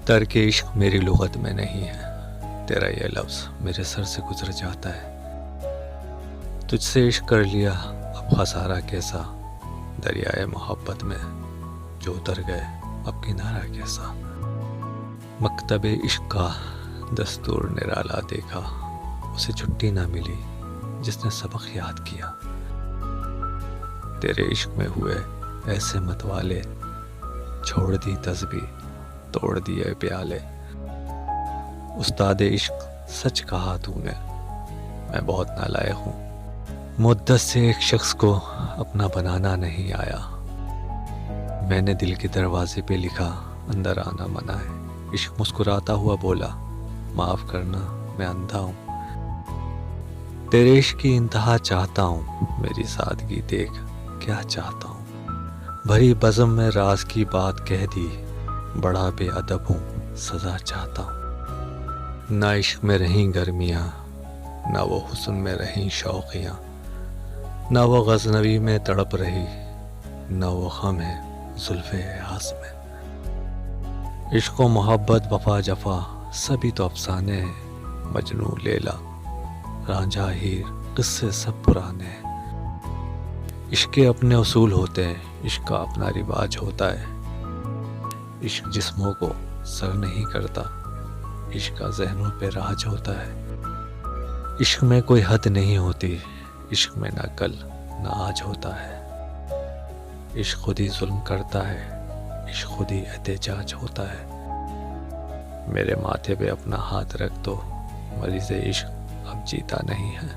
तर्क इश्क मेरी लुगत में नहीं है, तेरा ये लफ्ज़ मेरे सर से गुजर जाता है। तुझसे इश्क कर लिया अब खसारा कैसा, दरियाए मोहब्बत में जो उतर गए अब किनारा कैसा। मकतबे इश्क का दस्तूर निराला देखा, उसे छुट्टी ना मिली जिसने सबक याद किया। तेरे इश्क में हुए ऐसे मतवाले, छोड़ दी तस्बीह तोड़ दिए प्याले। उस्ताद इश्क सच कहा तूने, मैं बहुत नालायक हूँ। मुद्दत से एक शख्स को अपना बनाना नहीं आया। मैंने दिल के दरवाजे पे लिखा अंदर आना मना है। इश्क मुस्कुराता हुआ बोला माफ करना मैं अंधा हूँ। तेरे इश्क की इंतहा चाहता हूँ, मेरी सादगी देख क्या चाहता हूँ। भरी बज़म में राज की बात कह दी, बड़ा बेअदब हूँ सजा चाहता हूँ। ना इश्क में रहीं गर्मियाँ, ना वो हुस्न में रहीं शौकियाँ, ना वो गज़नवी में तड़प रही, ना वो गम है जुल्फ़े आस में। इश्क व मोहब्बत वफा जफा सभी तो अफसाने हैं। मजनू लैला रांझा हीर किस्से सब पुराने हैं। इश्क के अपने उसूल होते हैं, इश्क का अपना रिवाज होता है। इश्क जिस्मों को सर नहीं करता, इश्क का ज़हनों पे राज होता है। इश्क में कोई हद नहीं होती, इश्क में ना कल ना आज होता है। इश्क खुद ही जुल्म करता है, इश्क खुद ही एहतिजाज होता है। मेरे माथे पे अपना हाथ रख दो, मरीज़ इश्क अब जीता नहीं है।